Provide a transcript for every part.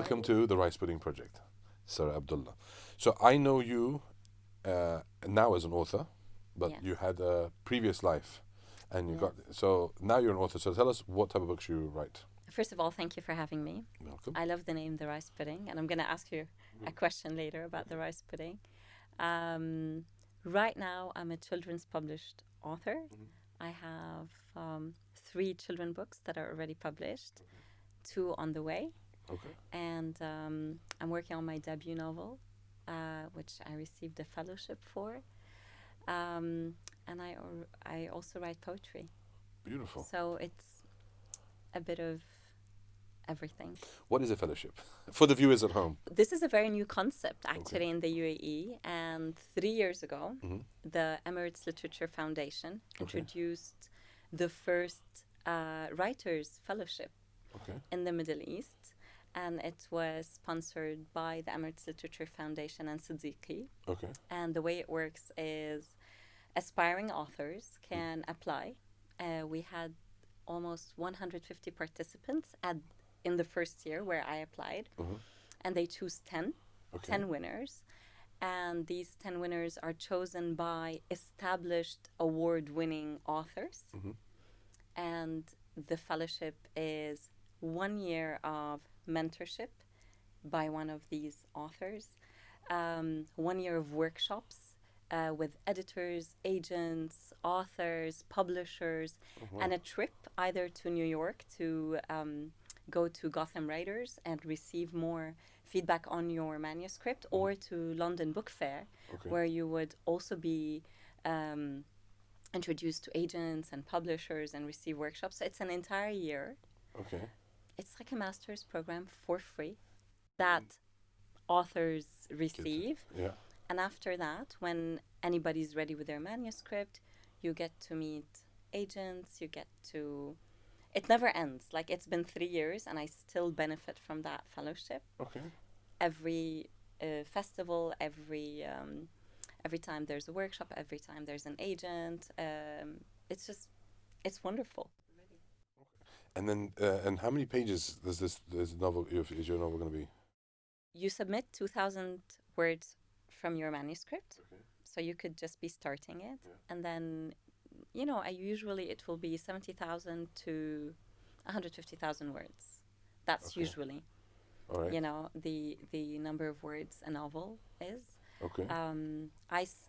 Welcome to the Rice Pudding Project, Sarah Abdullah. So I know you now as an author, but Yes. you had a previous life, and you Yes. got so now you're an author. So tell us what type of books you write. First of all, thank you for having me. Welcome. I love the name, the rice pudding, and I'm going to ask you a question later about the rice pudding. Right now, I'm a children's published author. I have 3 children books that are already published, 2 on the way, Okay. and I'm working on my debut novel, which I received a fellowship for. And I also write poetry. Beautiful. So it's a bit of everything. What is a fellowship for the viewers at home? This is a very new concept actually in the UAE. And 3 years ago, the Emirates Literature Foundation introduced the first writers fellowship Okay. in the Middle East. And it was sponsored by the Emirates Literature Foundation and Siddiqui. Okay. And the way it works is aspiring authors can apply. We had almost 150 participants in the first year where I applied, and they choose 10 winners. And these 10 winners are chosen by established award-winning authors. And the fellowship is 1 year of mentorship by one of these authors, 1 year of workshops with editors, agents, authors, publishers, and a trip either to New York to go to Gotham Writers and receive more feedback on your manuscript, or to London Book Fair, where you would also be introduced to agents and publishers and receive workshops. So it's an entire year. Okay. It's like a master's program for free that authors receive. Yeah. And after that, when anybody's ready with their manuscript, you get to meet agents, you get to... It never ends. Like, it's been 3 years and I still benefit from that fellowship. Okay. Every festival, every time there's a workshop, every time there's an agent, it's wonderful. And then, and how many pages does this novel is your novel going to be? You submit 2,000 words from your manuscript, so you could just be starting it, and then, it will be 70,000 to 150,000 words. That's usually, All right. The number of words a novel is. Okay.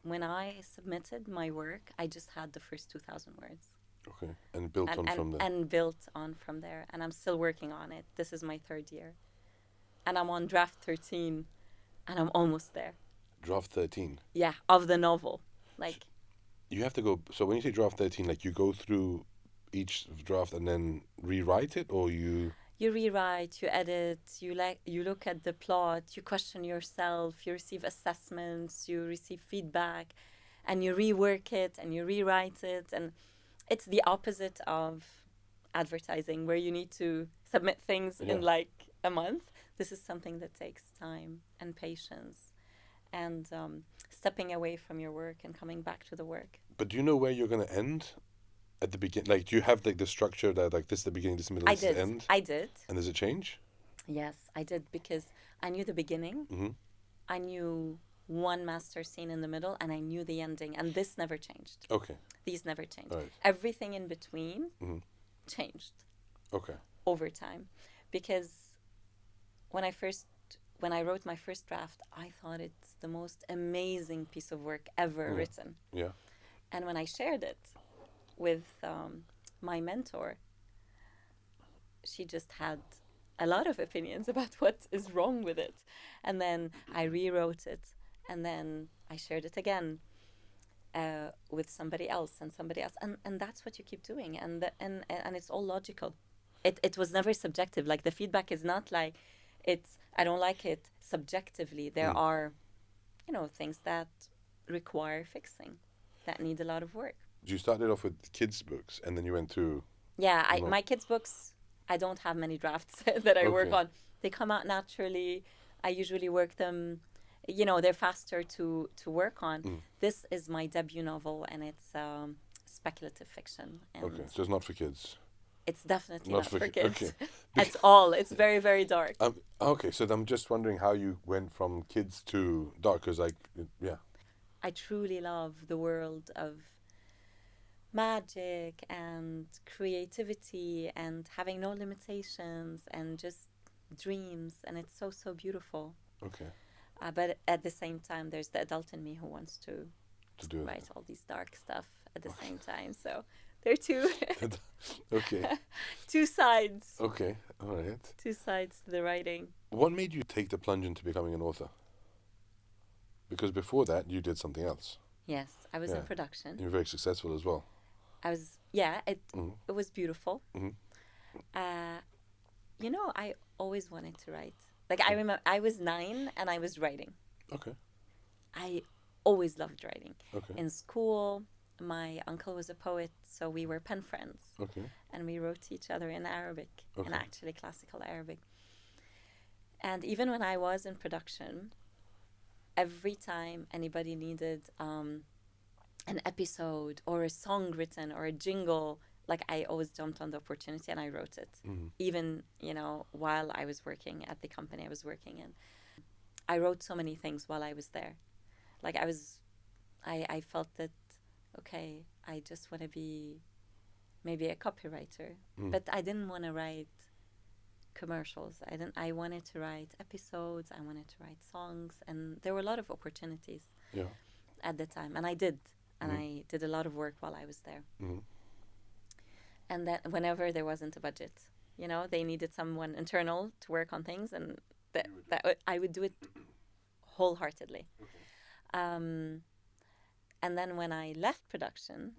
When I submitted my work, I just had the first 2,000 words. Okay. And built on from there. And built on from there. And I'm still working on it. This is my 3rd year. And I'm on draft 13, and I'm almost there. Draft 13? Yeah, of the novel. Like... You have to go... So when you say draft 13, like, you go through each draft and then rewrite it, or you... You rewrite, you edit, you look at the plot, you question yourself, you receive assessments, you receive feedback, and you rework it and you rewrite it. And it's the opposite of advertising, where you need to submit things in like a month. This is something that takes time and patience, and stepping away from your work and coming back to the work. But do you know where you're going to end at the beginning? Like, do you have like the structure that, like, this is the beginning, this is the middle, this is the end? I did. And does it change? Yes, I did, because I knew the beginning. I knew one master scene in the middle, and I knew the ending, and this never changed. Okay. These never changed. Right. Everything in between changed. Okay. Over time, because when I wrote my first draft, I thought it's the most amazing piece of work ever written. Yeah. And when I shared it with my mentor, she just had a lot of opinions about what is wrong with it. And then I rewrote it, and then I shared it again with somebody else and somebody else. And that's what you keep doing. And it's all logical. It was never subjective. Like, the feedback is not like I don't like it subjectively. There are, things that require fixing, that need a lot of work. You started off with kids' books, and then you went to... Yeah, my kids' books, I don't have many drafts that I work on. They come out naturally. I usually work them, they're faster to work on. This is my debut novel, and it's speculative fiction. And okay, so it's not for kids. It's definitely Not not for for kids. kids Okay. at all. It's very, very dark. Okay, so I'm just wondering how you went from kids to dark, because yeah. I truly love the world of magic and creativity and having no limitations and just dreams, and it's so, so beautiful. Okay. But at the same time, there's the adult in me who wants to Do it. write all these dark stuff at the same time. So there are two Okay. two sides. Okay. All right. Two sides to the writing. What made you take the plunge into becoming an author? Because before that, you did something else. Yes, I was in Yeah. production. You were very successful as well. It was beautiful. Mhm. I always wanted to write. Like, I remember I was 9 and I was writing. Okay. I always loved writing. Okay. In school, my uncle was a poet, so we were pen friends. Okay. And we wrote to each other in Arabic, Okay. and actually classical Arabic. And even when I was in production, every time anybody needed an episode or a song written or a jingle, like, I always jumped on the opportunity and I wrote it. Mhm. Even, while I was working at the company I was working in. I wrote so many things while I was there. Like, I felt that, okay, I just want to be maybe a copywriter. But I didn't want to write commercials. I wanted to write episodes. I wanted to write songs. And there were a lot of opportunities at the time. And I did. And I did a lot of work while I was there. And then whenever there wasn't a budget, they needed someone internal to work on things, and that I would do it wholeheartedly. And then when I left production,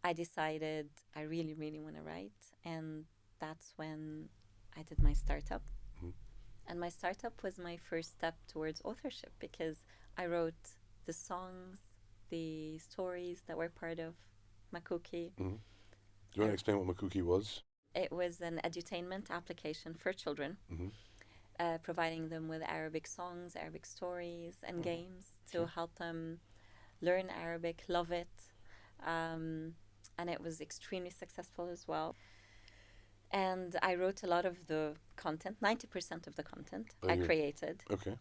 I decided I really, really want to write. And that's when I did my startup. And my startup was my first step towards authorship, because I wrote the songs, the stories that were part of Makuki. Do you want to explain what Makuki was? It was an edutainment application for children, providing them with Arabic songs, Arabic stories, and games to help them learn Arabic, love it. And it was extremely successful as well. And I wrote a lot of the content, 90% of the content I created. Okay.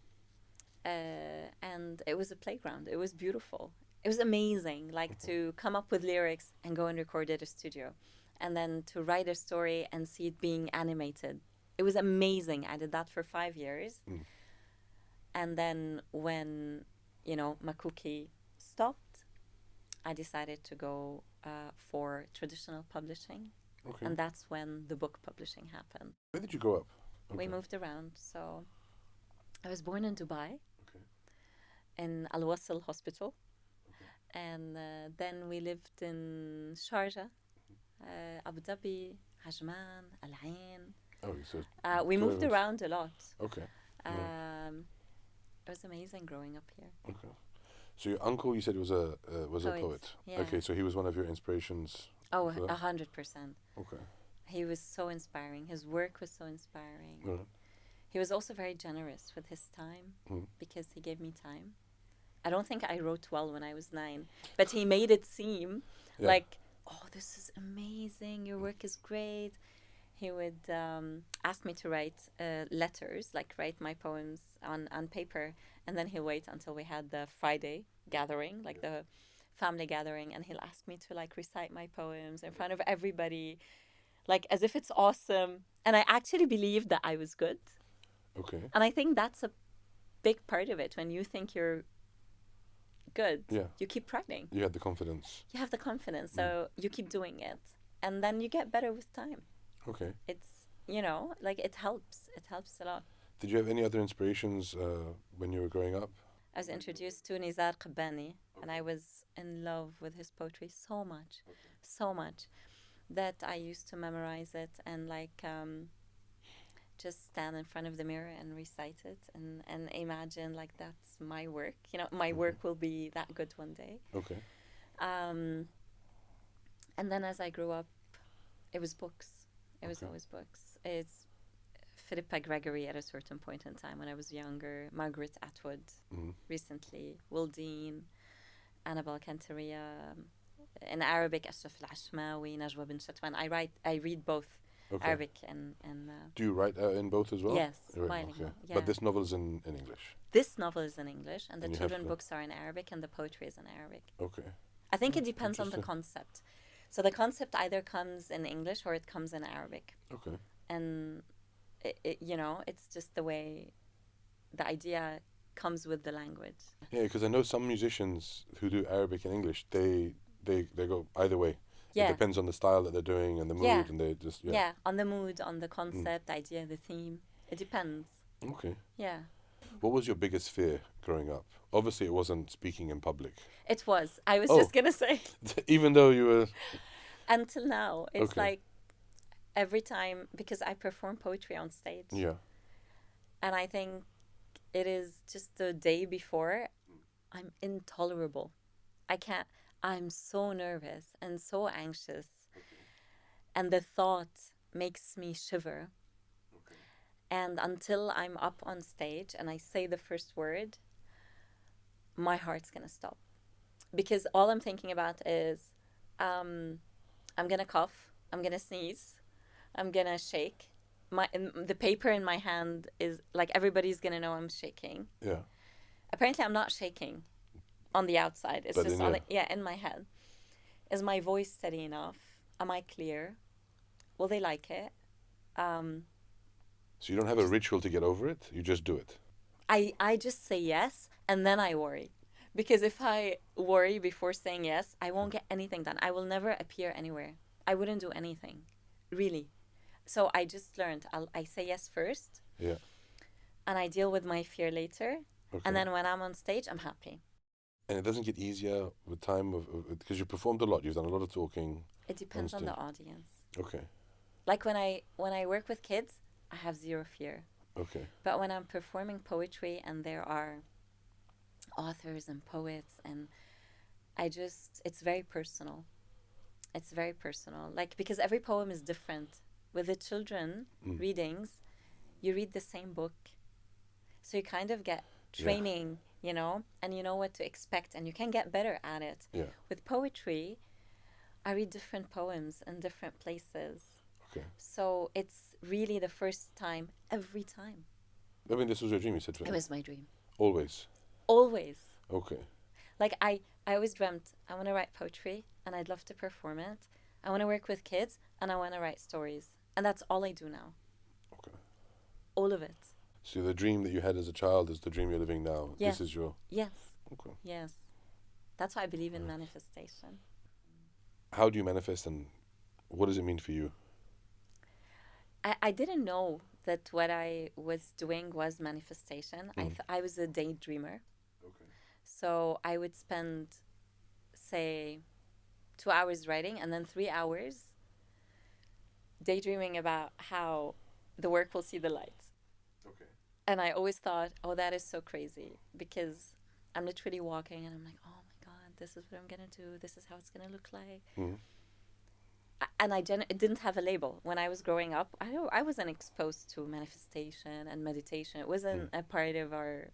And it was a playground. It was beautiful. It was amazing, like, to come up with lyrics and go and record at a studio, and then to write a story and see it being animated. It was amazing. I did that for 5 years. And then when, Makuki stopped, I decided to go for traditional publishing. Okay. And that's when the book publishing happened. Where did you grow up? We moved around. So I was born in Dubai, in Al Wasl Hospital. And then we lived in Sharjah, Abu Dhabi, Ajman, Al Ain. Oh, so we moved around a lot. Okay. It was amazing growing up here. Okay. So your uncle, you said, was a poet. Yeah. Okay, so he was one of your inspirations. Oh, for that? 100%. Okay. He was so inspiring. His work was so inspiring. Right. He was also very generous with his time, because he gave me time. I don't think I wrote well when I was 9, but he made it seem like, oh, this is amazing. Your work is great. He would ask me to write letters, like write my poems on paper. And then he'll wait until we had the Friday gathering, like the family gathering. And he'll ask me to, like, recite my poems in front of everybody, like, as if it's awesome. And I actually believed that I was good. Okay. And I think that's a big part of it. When you think you're good, you keep writing. You had the confidence. You have the confidence, so you keep doing it. And then you get better with time. Okay. It's, like, it helps. It helps a lot. Did you have any other inspirations when you were growing up? I was introduced to Nizar Qabbani, and I was in love with his poetry so much, that I used to memorize it and, like, just stand in front of the mirror and recite it and imagine, like, that's my work. My work will be that good one day. Okay. And then as I grew up, it was books. It was always books. It's Philippa Gregory at a certain point in time when I was younger, Margaret Atwood recently, Will Dean, Annabel Canteria, in Arabic أشرف العشماوي, Najwa bin Shatwan. I read both Okay. Arabic and Do you write in both as well? yes, You write- bilingual. okay. Yeah. But this novel is in English. This novel is in English, and the And you have children to- books are in Arabic, and the poetry is in Arabic. Okay. I think it depends on the Interesting. concept. So the concept either comes in English or it comes in Arabic. Okay. And, it's just the way the idea comes with the language. Yeah, because I know some musicians who do Arabic and English, they go either way. Yeah. It depends on the style that they're doing and the mood, Yeah. and they just Yeah, on the mood, on the concept, the idea, the theme. It depends. Okay. Yeah. What was your biggest fear growing up? Obviously, it wasn't speaking in public. It was. I was Oh. just going to say. Even though you were. Until now. It's Okay. like every time, because I perform poetry on stage. Yeah. And I think it is just the day before, I'm intolerable. I can't, I'm so nervous and so anxious. And the thought makes me shiver. And until I'm up on stage and I say the first word, my heart's going to stop. Because all I'm thinking about is I'm going to cough, I'm going to sneeze, I'm going to shake. The paper in my hand is like everybody's going to know I'm shaking. Yeah. Apparently, I'm not shaking on the outside. It's But just in in my head. Is my voice steady enough? Am I clear? Will they like it? So you don't have a ritual to get over it. You just do it. I just say yes, and then I worry. Because if I worry before saying yes, I won't get anything done. I will never appear anywhere. I wouldn't do anything, really. So I just learned, I say yes first. Yeah. And I deal with my fear later. Okay. And then when I'm on stage, I'm happy. And it doesn't get easier with time because you performed a lot. You've done a lot of talking. It depends on the audience. Okay. Like when I work with kids, I have zero fear. Okay. But when I'm performing poetry and there are authors and poets, and it's very personal. It's very personal. Like, because every poem is different. With the children readings, you read the same book. So you kind of get training, and you know what to expect, and you can get better at it. Yeah. With poetry, I read different poems in different places. Okay. So it's really the first time, every time. I mean, this was your dream, you said. It was my dream. Always. Always. Okay. Like, I always dreamt, I want to write poetry, and I'd love to perform it. I want to work with kids, and I want to write stories. And that's all I do now. Okay. All of it. So the dream that you had as a child is the dream you're living now. Yes. This is your. Yes. Okay. Yes. That's why I believe in manifestation. How do you manifest, and what does it mean for you? I didn't know that what I was doing was manifestation. I was a daydreamer. Okay. So I would spend, say, 2 hours writing and then 3 hours daydreaming about how the work will see the light. Okay. And I always thought, oh, that is so crazy, because I'm literally walking and I'm like, oh my God, this is what I'm going to do. This is how it's going to look like. Mm-hmm. And it didn't have a label. When I was growing up, I wasn't exposed to manifestation and meditation. It wasn't a part of our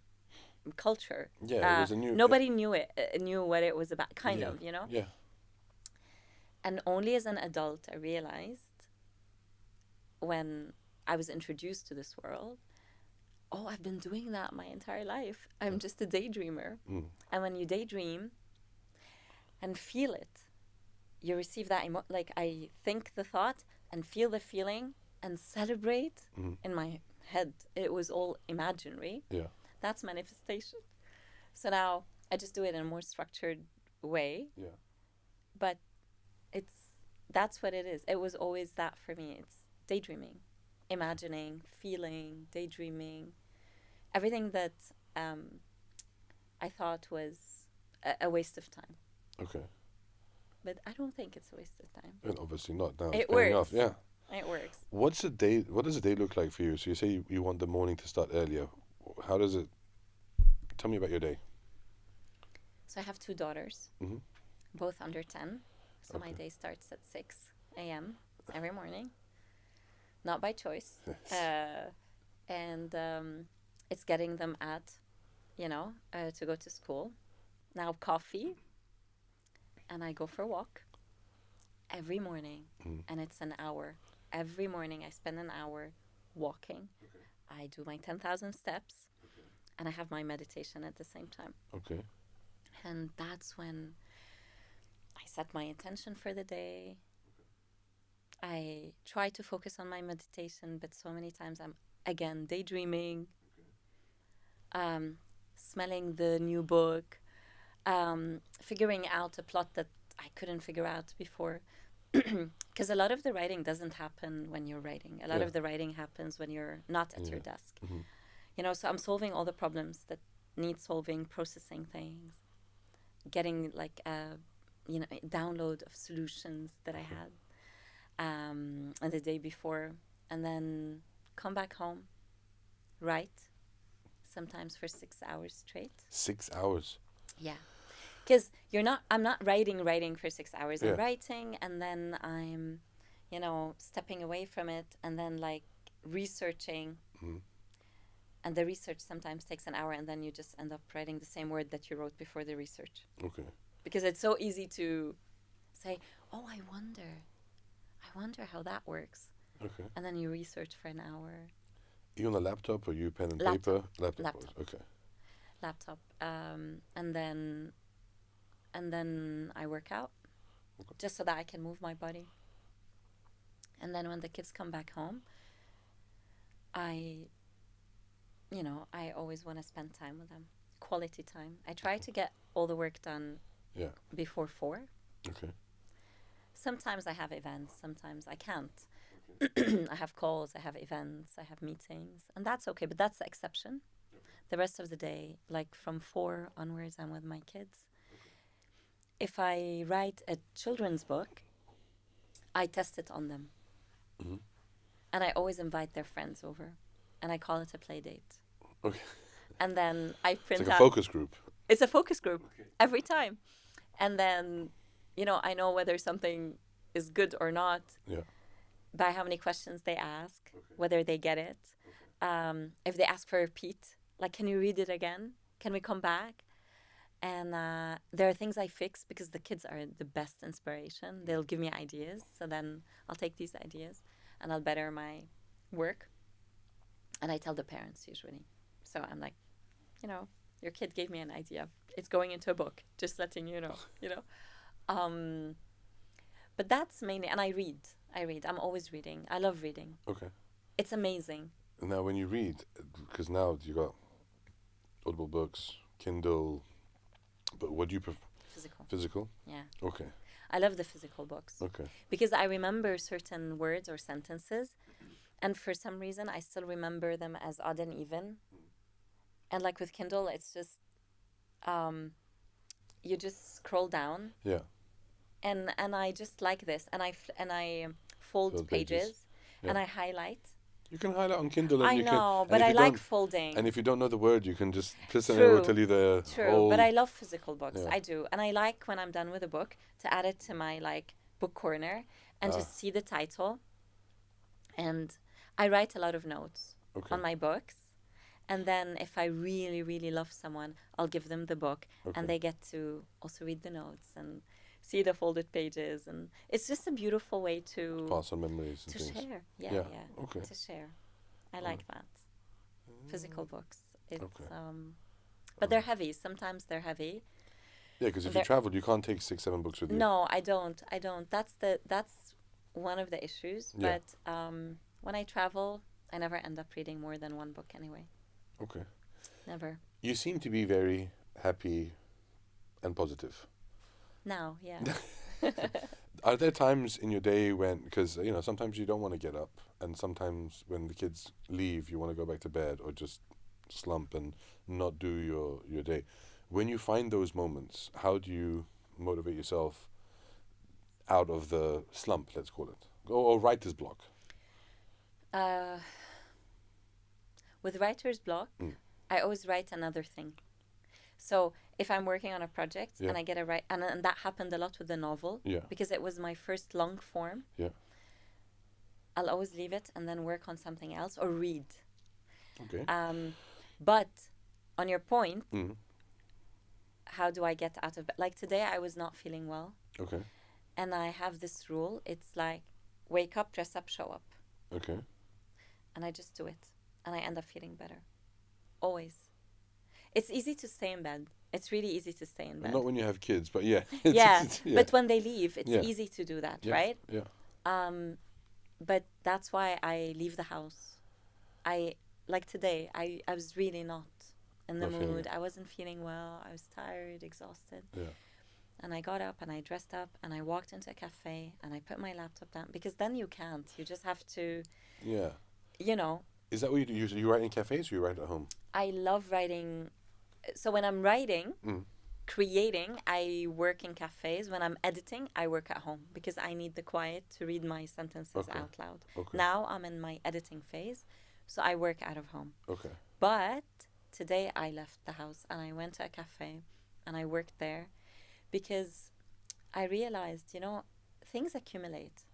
culture. Yeah, it was a new. Nobody knew what it was about, kind of. Yeah. And only as an adult I realized, when I was introduced to this world, oh, I've been doing that my entire life. I'm just a daydreamer. And when you daydream and feel it, you receive that like, I think the thought and feel the feeling and celebrate in my head. It was all imaginary. Yeah. That's manifestation. So now I just do it in a more structured way. Yeah. But that's what it is. It was always that for me. It's daydreaming, imagining, feeling, daydreaming. Everything that I thought was a waste of time. Okay. But I don't think it's a waste of time. And obviously not. Now It it's paying works. off. Yeah. It works. What does a day look like for you? So you say you want the morning to start earlier. How does it? Tell me about your day. So I have 2 daughters, both under 10. So my day starts at 6 a.m. every morning. Not by choice. And it's getting them to go to school. Now coffee. and I go for a walk every morning, and it's an hour. Every morning I spend an hour walking. I do my 10,000 steps, and I have my meditation at the same time. Okay. And that's when I set my intention for the day. I try to focus on my meditation, but so many times I'm, again, daydreaming, smelling the new book, figuring out a plot that I couldn't figure out before. Because a lot of the writing doesn't happen when you're writing. A lot of the writing happens when you're not at your desk. You know, so I'm solving all the problems that need solving, processing things, getting like a download of solutions that I had the day before, and then come back home, write, sometimes for 6 hours straight. 6 hours? Yeah. Because I'm not writing for 6 hours. Yeah. I'm writing, and then I'm, stepping away from it, and then like researching. And the research sometimes takes an hour, and then you just end up writing the same word that you wrote before the research. Okay. Because it's so easy to say, oh, I wonder how that works. Okay. And then you research for an hour. You on a laptop or you pen and Laptop. paper? Laptop. Okay. Laptop. And then I work out, just so that I can move my body. And then when the kids come back home, I always want to spend time with them, quality time. I try to get all the work done before 4. Okay. Sometimes I have events, sometimes I can't. I have calls, I have events, I have meetings, and that's okay, but that's the exception. The rest of the day, like from 4 onwards, I'm with my kids. If I write a children's book, I test it on them. And I always invite their friends over, and I call it a play date. Okay. And then I print It's like out... a focus group. It's a focus group every time. And then, I know whether something is good or not by how many questions they ask, whether they get it. If they ask for a repeat, like, can you read it again? Can we come back? And there are things I fix because the kids are the best inspiration. They'll give me ideas. So then I'll take these ideas and I'll better my work. And I tell the parents usually. So I'm like, your kid gave me an idea. It's going into a book. Just letting you know, But that's mainly, and I read. I'm always reading. I love reading. Okay. It's amazing. Now when you read, because now you got Audible books, Kindle, but what do you prefer? Physical. Physical? Yeah. Okay. I love the physical books. Okay. Because I remember certain words or sentences, and for some reason I still remember them as odd and even. And like with Kindle, it's just, you just scroll down. Yeah. And I just like this, and I fold pages. And I highlight. You can highlight on Kindle. And I know, but I like folding. And if you don't know the word, you can just press it and it will tell you the whole... But I love physical books. I do. And I like when I'm done with a book to add it to my book corner and just see the title. And I write a lot of notes on my books. And then if I really, really love someone, I'll give them the book. And they get to also read the notes and see the folded pages. And it's just a beautiful way to... pass on memories and to things. share. Yeah. Okay. To share. I like that. Physical books. It's but they're heavy. Sometimes they're heavy. Yeah, because if you travel, you can't take 6, 7 books with you. No, I don't. That's one of the issues. Yeah. But when I travel, I never end up reading more than 1 book anyway. Okay. Never. You seem to be very happy and positive. Now, yeah. Are there times in your day when, because, sometimes you don't want to get up, and sometimes when the kids leave, you want to go back to bed or just slump and not do your day. When you find those moments, how do you motivate yourself out of the slump, let's call it, or writer's block? With writer's block, I always write another thing. So if I'm working on a project and I get and that happened a lot with the novel because it was my first long form. Yeah. I'll always leave it and then work on something else or read. Okay. But on your point, how do I get out of bed? Like today, I was not feeling well. Okay. And I have this rule. It's like wake up, dress up, show up. Okay. And I just do it. And I end up feeling better. Always. It's easy to stay in bed. It's really easy to stay in bed. Not when you have kids, but yeah. Yeah. Yeah. But when they leave, it's Yeah. easy to do that, Yeah. right? Yeah. But that's why I leave the house. Like today, I was really not in the Not feeling mood. it. I wasn't feeling well. I was tired, exhausted. Yeah. And I got up and I dressed up and I walked into a cafe and I put my laptop down because then you can't. You just have to, Yeah. you know. Is that what you do? You write in cafes or you write at home? I love writing. So when I'm writing, creating, I work in cafes. When I'm editing, I work at home because I need the quiet to read my sentences out loud. Okay. Now I'm in my editing phase, so I work out of home. Okay. But today I left the house and I went to a cafe and I worked there because I realized, things accumulate.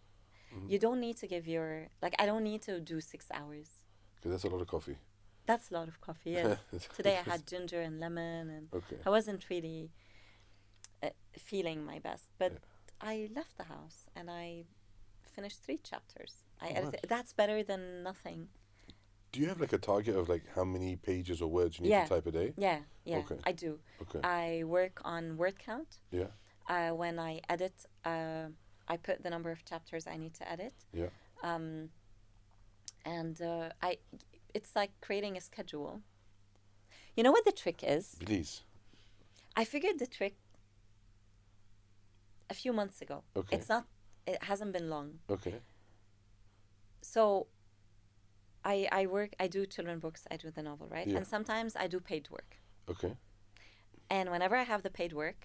You don't need to give I don't need to do 6 hours. Because that's a lot of coffee. That's a lot of coffee, yes. Today I had ginger and lemon and I wasn't really feeling my best. But I left the house and I finished 3 chapters. I edited. That's better than nothing. Do you have like a target of like how many pages or words you need to type a day? Yeah, Okay. I do. Okay. I work on word count. Yeah. When I edit, I put the number of chapters I need to edit. Yeah. It's like creating a schedule. You know what the trick is? Please. I figured the trick a few months ago. Okay. It hasn't been long. Okay. So I do children books, I do the novel, right? Yeah. And sometimes I do paid work. Okay. And whenever I have the paid work,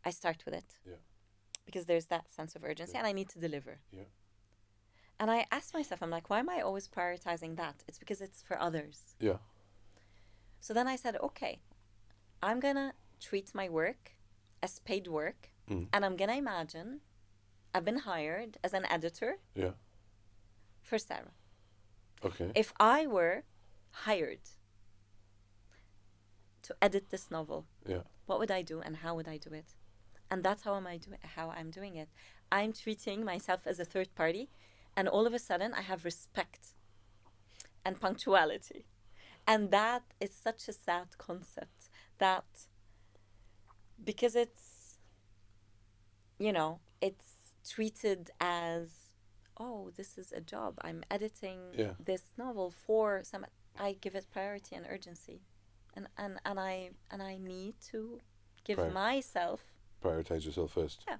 I start with it. Yeah. Because there's that sense of urgency and I need to deliver. Yeah. And I asked myself, I'm like, why am I always prioritizing that? It's because it's for others. Yeah. So then I said, okay, I'm going to treat my work as paid work. And I'm going to imagine I've been hired as an editor for Sarah. Okay. If I were hired to edit this novel, what would I do and how would I do it? And that's how I'm doing it. I'm treating myself as a third party, and all of a sudden I have respect and punctuality. And that is such a sad concept that because it's treated as, oh, this is a job. I'm editing this novel for some. I give it priority and urgency, and I need to give myself. Prioritize yourself first. Yeah,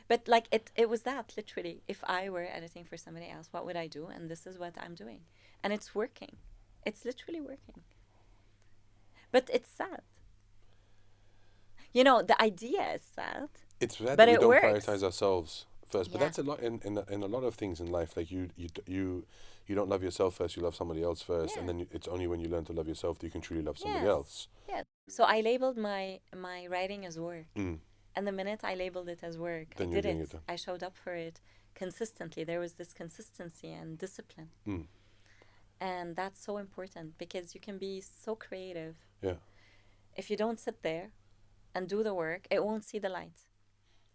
but like it was that literally. If I were editing for somebody else, what would I do? And this is what I'm doing, and it's working. It's literally working. But it's sad. The idea is sad. It's sad but that we it don't works. Prioritize ourselves first. But that's a lot in a lot of things in life. Like you don't love yourself first. You love somebody else first, and then it's only when you learn to love yourself that you can truly love somebody else. Yeah. So I labeled my writing as work, and the minute I labeled it as work, Then I you're did doing it. it. I showed up for it consistently. There was this consistency and discipline, and that's so important because you can be so creative. Yeah. If you don't sit there and do the work, it won't see the light.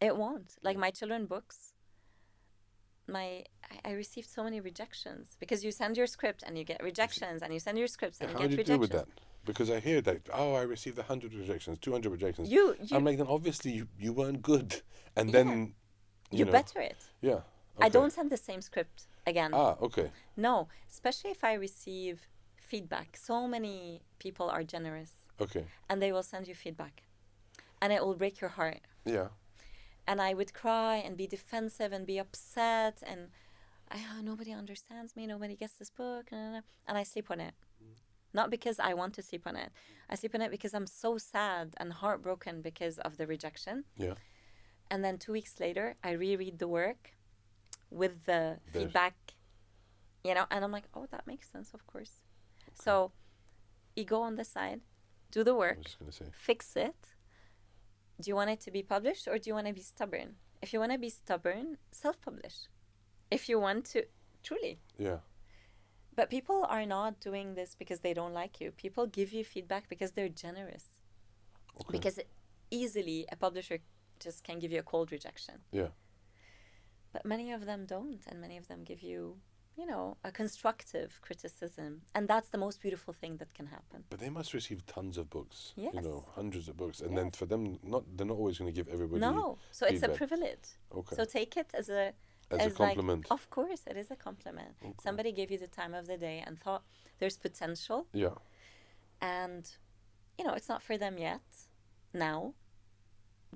It won't. Like my children books, I received so many rejections because you send your script and you get rejections, and you send your scripts and you get rejections. How do you deal with that? Because I hear that, I received 100 rejections, 200 rejections. I'm like, then obviously you weren't good. And then, you better it. Yeah. Okay. I don't send the same script again. Okay. No, especially if I receive feedback. So many people are generous. Okay. And they will send you feedback. And it will break your heart. Yeah. And I would cry and be defensive and be upset and nobody understands me, nobody gets this book, and I sleep on it. Not because I want to sleep on it. I sleep on it because I'm so sad and heartbroken because of the rejection. Yeah. And then 2 weeks later, I reread the work with the feedback, and I'm like, oh, that makes sense, of course. Okay. So, ego on the side, do the work, fix it. Do you want it to be published or do you want to be stubborn? If you want to be stubborn, self-publish. If you want to, truly. Yeah. But people are not doing this because they don't like you. People give you feedback because they're generous. Okay. Because easily a publisher just can give you a cold rejection. Yeah. But many of them don't, and many of them give you, a constructive criticism. And that's the most beautiful thing that can happen. But they must receive tons of books. Yes. Hundreds of books. And then for them, they're not always going to give everybody No. So it's a feedback. privilege. Okay. So take it as a compliment. Of course, it is a compliment. Okay. Somebody gave you the time of the day and thought there's potential. Yeah. And, it's not for them yet. Now,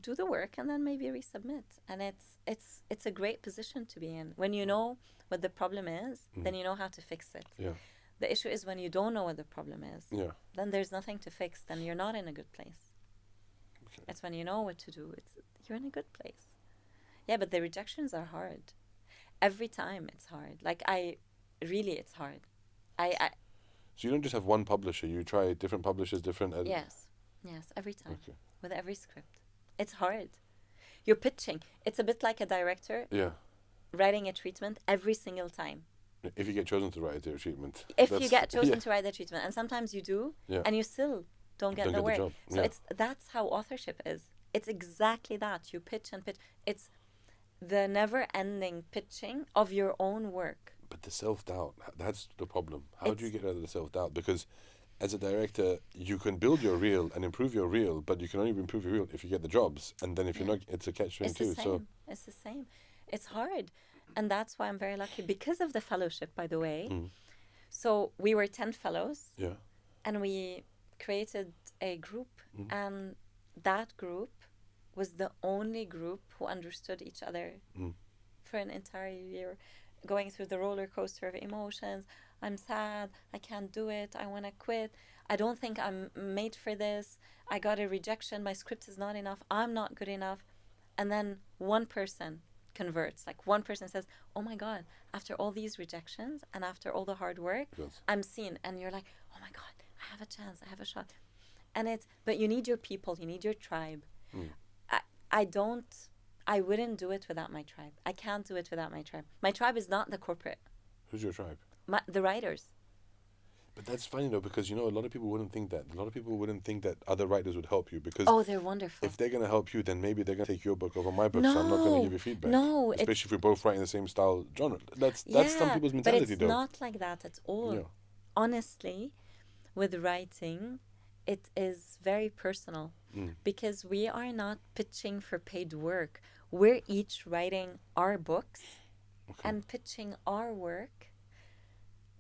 do the work and then maybe resubmit. And it's a great position to be in. When you know what the problem is, then you know how to fix it. Yeah. The issue is when you don't know what the problem is, then there's nothing to fix. Then you're not in a good place. Okay. It's when you know what to do. You're in a good place. Yeah, but the rejections are hard. Every time it's hard. It's hard. So you don't just have one publisher. You try different publishers, different... Yes, every time. Okay. With every script. It's hard. You're pitching. It's a bit like a director writing a treatment every single time. If you get chosen to write a treatment. If you get chosen to write the treatment. And sometimes you do, and you still don't get the work. So that's how authorship is. It's exactly that. You pitch and pitch. It's the never-ending pitching of your own work. But the self-doubt, that's the problem. How do you get out of the self-doubt? Because as a director, you can build your reel and improve your reel, but you can only improve your reel if you get the jobs. And then if you're not, it's a catch-22. So it's the same. It's hard. And that's why I'm very lucky. Because of the fellowship, by the way. So we were 10 fellows. Yeah. And we created a group. And that group was the only group who understood each other for an entire year, going through the roller coaster of emotions. I'm sad. I can't do it. I want to quit. I don't think I'm made for this. I got a rejection. My script is not enough. I'm not good enough. And then one person converts. Like one person says, oh my God, after all these rejections and after all the hard work, I'm seen. And you're like, oh my God, I have a chance. I have a shot. But you need your people. You need your tribe. I wouldn't do it without my tribe. I can't do it without my tribe. My tribe is not the corporate. Who's your tribe? The writers. But that's funny though, because a lot of people wouldn't think that. A lot of people wouldn't think that other writers would help you because they're wonderful. If they're going to help you, then maybe they're going to take your book over my book, so I'm not going to give you feedback. No, especially if we're both writing the same style genre. That's some people's mentality, but it's though. not like that at all. Yeah. Honestly, with writing, it is very personal because we are not pitching for paid work. We're each writing our books and pitching our work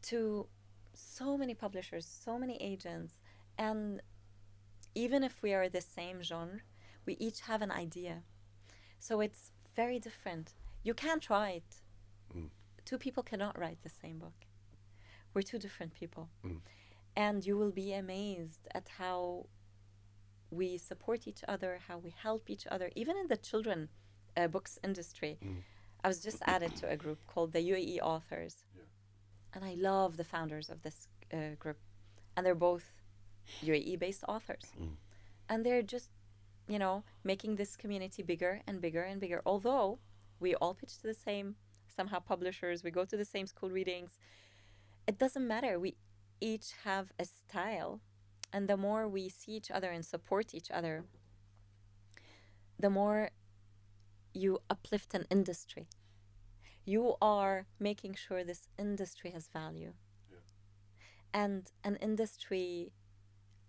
to so many publishers, so many agents. And even if we are the same genre, we each have an idea. So it's very different. You can't write. Two people cannot write the same book. We're two different people. And you will be amazed at how we support each other, how we help each other, even in the children books industry. I was just added to a group called the UAE Authors. And I love the founders of this group. And they're both UAE-based authors. And they're just, making this community bigger and bigger and bigger. Although we all pitch to the same, somehow publishers, we go to the same school readings. It doesn't matter. We each have a style. And the more we see each other and support each other, the more you uplift an industry. You are making sure this industry has value. And an industry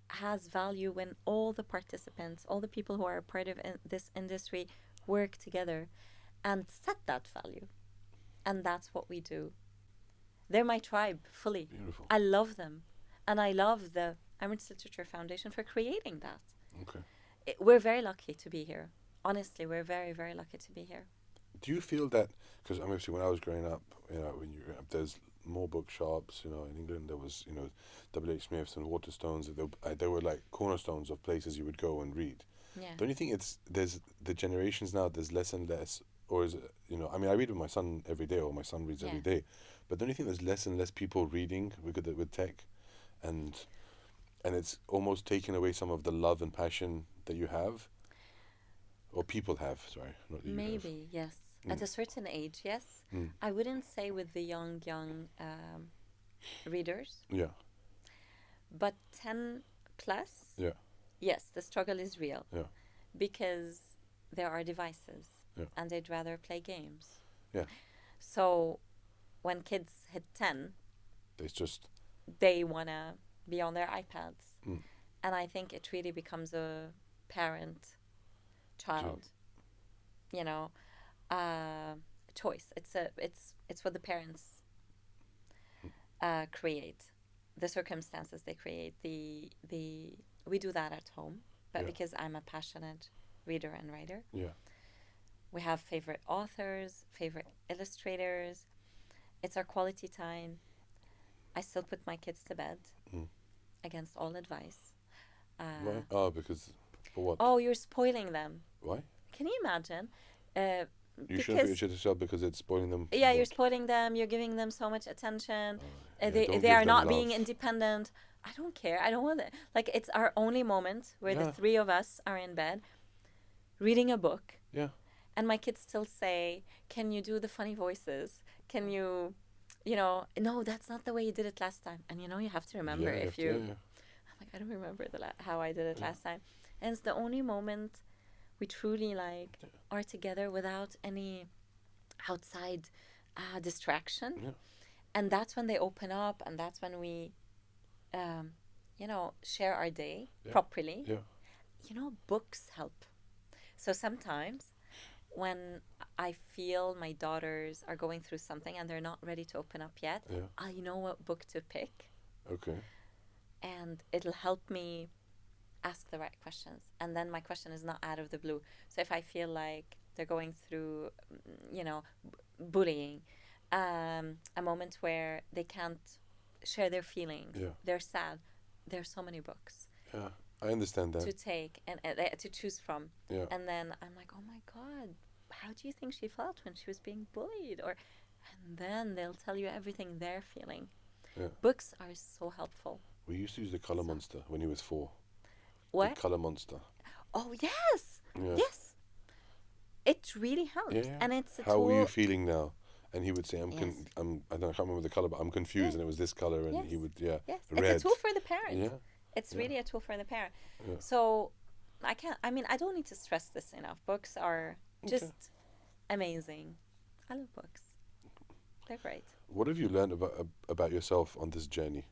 has value when all the participants, all the people who are a part of this industry work together and set that value. And that's what we do. They're my tribe, fully. Beautiful. I love them. And I love the Emirates Literature Foundation for creating that. Okay. We're very lucky to be here. Honestly, we're very, very lucky to be here. Do you feel that, because obviously when I was growing up, when you grew up, there's more bookshops, in England there was, W.H. Smith's and Waterstones, they were like cornerstones of places you would go and read. Yeah. Don't you think there's the generations now, there's less and less, or is it, I read with my son every day, or my son reads every day, but don't you think there's less and less people reading with tech, and it's almost taking away some of the love and passion that you have, or people have, sorry, not you Maybe, have. yes. At a certain age, yes. I wouldn't say with the young readers. Yeah. But 10 plus, Yes, the struggle is real. Yeah. Because there are devices. Yeah. And they'd rather play games. Yeah. So when kids hit 10, It's just. they want to be on their iPads. Mm. And I think it really becomes a parent-child, choice. It's what the parents create, the circumstances they create. We do that at home, but because I'm a passionate reader and writer, we have favorite authors, favorite illustrators. It's our quality time. I still put my kids to bed against all advice. Why? Oh, because for what? Oh, you're spoiling them. Why? Can you imagine? You shouldn't put your shit to shelf because it's spoiling them. Yeah, you're spoiling them. You're giving them so much attention. They are not being independent. I don't care. I don't want it. Like, it's our only moment where the three of us are in bed reading a book. Yeah. And my kids still say, "Can you do the funny voices? Can you, no, that's not the way you did it last time." And you have to remember I'm like, I don't remember how I did it last time. And it's the only moment we truly are together without any outside distraction. Yeah. And that's when they open up, and that's when we share our day properly. Books help. So sometimes when I feel my daughters are going through something and they're not ready to open up yet, I know what book to pick. Okay. And it'll help me ask the right questions. And then my question is not out of the blue. So if I feel like they're going through, bullying, a moment where they can't share their feelings, they're sad, there's so many books. Yeah, I understand that. To take and to choose from. Yeah. And then I'm like, oh my God, how do you think she felt when she was being bullied? And then they'll tell you everything they're feeling. Yeah. Books are so helpful. We used to use the Color Monster when he was 4. What? The Color Monster. Oh, yes. Yeah. Yes. It really helps. Yeah. And it's a How tool. are you feeling now? And he would say, I can't remember the color, but I'm confused, and it was this color, and he would, Yes, red. it's a tool for the parent. Yeah. It's really a tool for the parent. Yeah. So I don't need to stress this enough. Books are just amazing. I love books. They're great. What have you learned about yourself on this journey?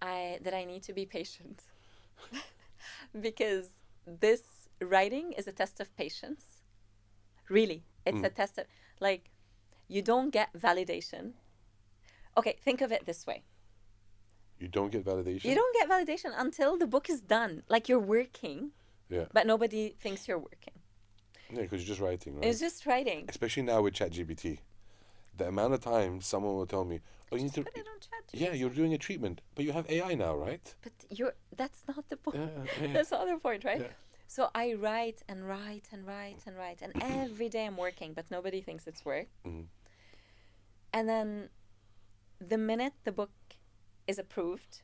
That I need to be patient. Because this writing is a test of patience. Really. It's a test of, you don't get validation. Okay, think of it this way. You don't get validation? You don't get validation until the book is done. Like, you're working, but nobody thinks you're working. Yeah, because you're just writing, right? It's just writing. Especially now with ChatGPT. The amount of times someone will tell me, "Oh, you need to." Put it on ChatGPT. Yeah, you're doing a treatment, but you have AI now, right? But that's not the point. That's not the point, right? Yeah. So I write and write and write and write, and every day I'm working, but nobody thinks it's work. Mm. And then the minute the book is approved,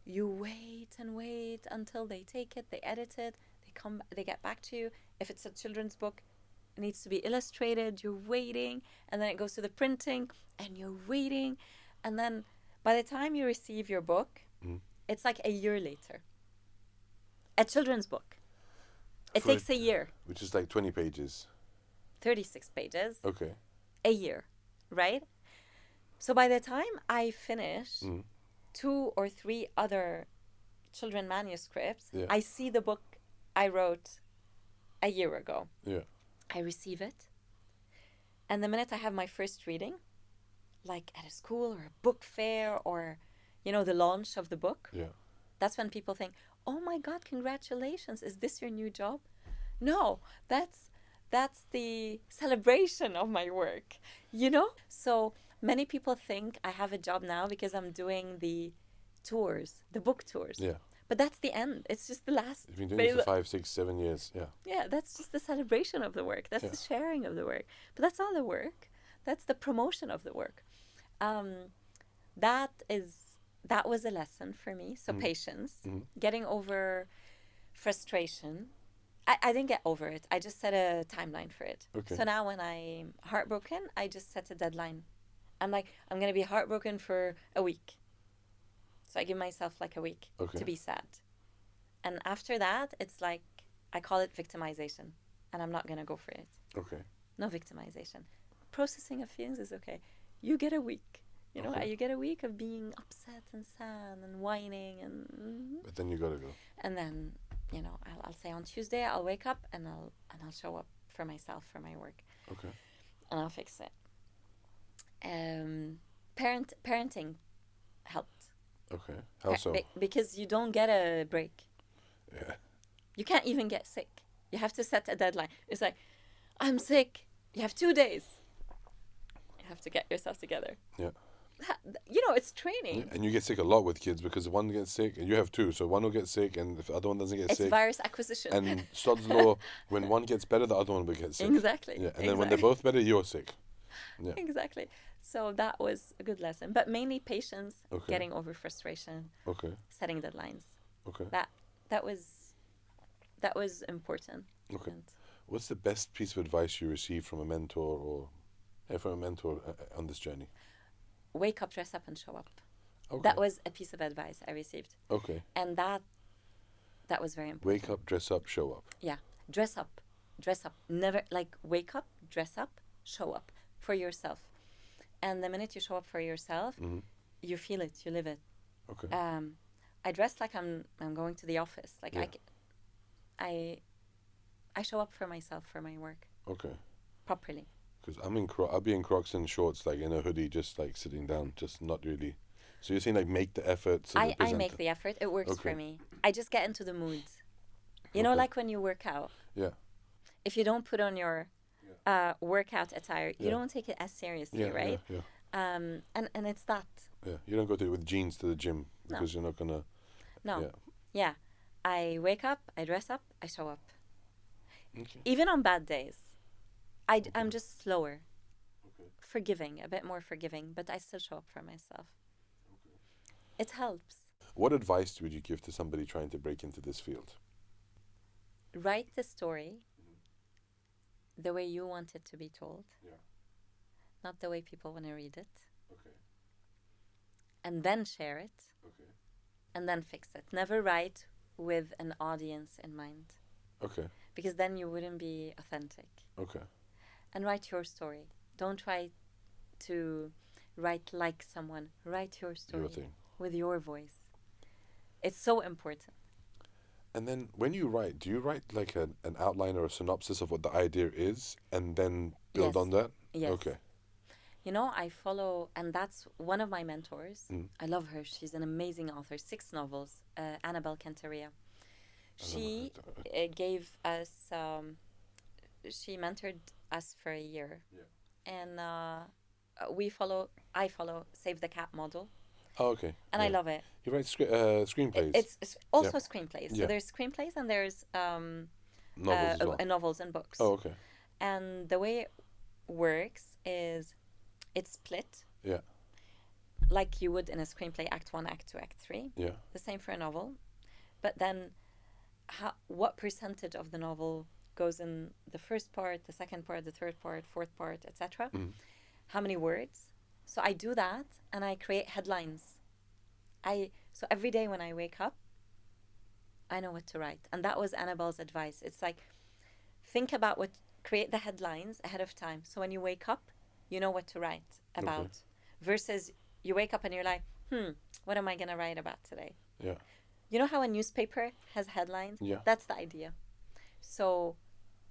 you wait and wait until they take it, they edit it, they get back to you. If it's a children's book, it needs to be illustrated, you're waiting, and then it goes to the printing, and you're waiting, and then by the time you receive your book, it's like a year later. A children's book. It takes a year. Which is like 20 pages. 36 pages. Okay. A year, right? So by the time I finish 2 or 3 other children manuscripts, I see the book I wrote a year ago. Yeah. I receive it. And the minute I have my first reading, like at a school or a book fair or, the launch of the book, that's when people think, "Oh my God, congratulations. Is this your new job?" No, that's the celebration of my work, So many people think I have a job now because I'm doing the tours, the book tours. Yeah. But that's the end. It's just the last. You've been doing it for 5, 6, 7 years. Yeah. Yeah, that's just the celebration of the work. That's the sharing of the work. But that's all the work. That's the promotion of the work. That was a lesson for me. So patience, getting over frustration. I didn't get over it. I just set a timeline for it. Okay. So now when I'm heartbroken, I just set a deadline. I'm like, I'm going to be heartbroken for a week. So I give myself like a week Okay. to be sad. And after that, it's like, I call it victimization. And I'm not going to go for it. Okay. No victimization. Processing of feelings is okay. You get a week. You know, Okay. you get a week of being upset and sad and whining and. But then you gotta go. And then, you know, I'll say on Tuesday I'll wake up and I'll show up for myself, for my work. Okay. And I'll fix it. Parenting helped. Okay. How so? Because you don't get a break. Yeah. You can't even get sick. You have to set a deadline. It's like, I'm sick. You have 2 days. You have to get yourself together. Yeah. You know, it's training. Yeah. And you get sick a lot with kids because one gets sick and you have two, so one will get sick and if the other one doesn't get It's sick. virus acquisition. And Sod's law, when one gets better, the other one will get sick. Exactly. Yeah. And then when they're both better, you're sick. Yeah. Exactly. So that was a good lesson, but mainly patience, Okay. getting over frustration, Okay. setting deadlines. Okay. That was important. Okay. And What's the best piece of advice you received from a mentor or on this journey? wake up, dress up, and show up. Okay. That was a piece of advice I received, Okay. and that was very important. Wake up, dress up, show up. Yeah, dress up. Never like wake up, dress up, show up for yourself. And the minute you show up for yourself, Mm-hmm. you feel it, you live it. Okay. I dress like I'm going to the office. Like Yeah. I show up for myself, for my work Okay. properly. Because I'll be in Crocs and shorts, like in a hoodie, just like sitting down, just not really. So you're saying like make the effort. So I make the effort. It works for Okay. me. I just get into the mood. You know, Okay. like when you work out. Yeah. If you don't put on your workout attire, you Yeah. don't take it as seriously, Yeah. right? Yeah. And it's that. Yeah. You don't go with jeans to the gym because you're not gonna. No. Yeah. Yeah. I wake up, I dress up, I show up. Okay. Even on bad days. I'm just slower. Okay. Forgiving, a bit more forgiving, but I still show up for myself. It helps. What advice would you give to somebody trying to break into this field? Write the story the way you want it to be told. Yeah. Not the way people want to read it. Okay. And then share it. Okay. And then fix it. Never write with an audience in mind. Okay. Because then you wouldn't be authentic. Okay. And write your story. Don't try to write like someone. Write your story Your thing. with your voice. It's so important. And then when you write, do you write like an outline or a synopsis of what the idea is and then build Yes. on that? Yes. Okay. You know, I follow, and that's one of my mentors. Mm. I love her. She's an amazing author. 6 novels. Annabelle Canteria. She gave us, she mentored us for a year. Yeah. And I follow Save the Cat model. Oh, okay. And I love it. You write screenplays. It's also Yeah. screenplays. Yeah. So there's screenplays and there's novels as well. novels and books. Oh, okay. And the way it works is it's split. Yeah. Like you would in a screenplay, Act 1, Act 2, Act 3. Yeah. The same for a novel. But then what percentage of the novel goes in the first part, the second part, the third part, fourth part, etc. Mm. How many words? So I do that and I create headlines. So every day when I wake up, I know what to write. And that was Annabelle's advice. It's like, create the headlines ahead of time. So when you wake up, you know what to write about. Okay. Versus you wake up and you're like, what am I going to write about today? Yeah. You know how a newspaper has headlines? Yeah. That's the idea. So,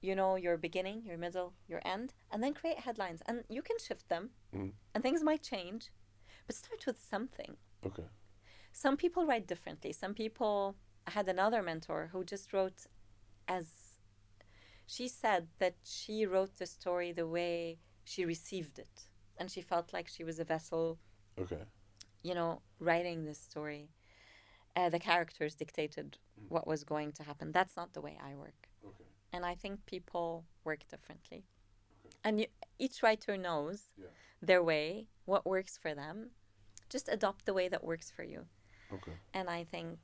you know, your beginning, your middle, your end, and then create headlines. And you can shift them, and things might change, but start with something. Okay. Some people write differently. I had another mentor who just wrote she said that she wrote the story the way she received it. And she felt like she was a vessel, Okay. you know, writing this story. The characters dictated what was going to happen. That's not the way I work. Okay. And I think people work differently. And each writer knows Yeah. their way, what works for them. Just adopt the way that works for you. Okay. And I think,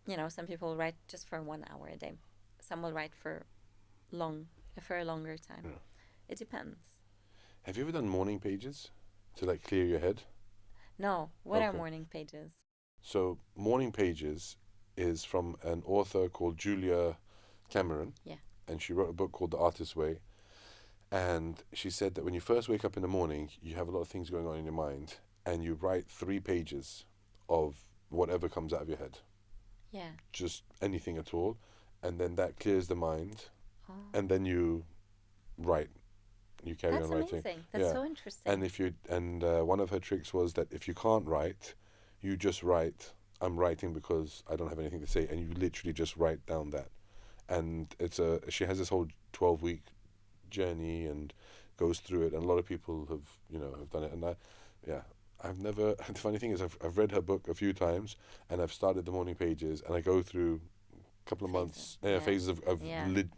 you know, some people write just for 1 hour a day. Some will write for a longer time. Yeah. It depends. Have you ever done morning pages to like clear your head? No, what are Okay. morning pages? So Morning Pages is from an author called Julia Cameron. Yeah. And she wrote a book called The Artist's Way. And she said that when you first wake up in the morning, you have a lot of things going on in your mind, and you write 3 pages of whatever comes out of your head. Yeah. Just anything at all. And then that clears the mind. Oh. And then you write. You carry That's on writing. amazing. That's so interesting. And one of her tricks was that if you can't write, you just write, I'm writing because I don't have anything to say, and you literally just write down that. And she has this whole 12-week journey and goes through it, and a lot of people have done it. And I've never. The funny thing is, I've read her book a few times, and I've started the Morning Pages, and I go through a couple of months phases of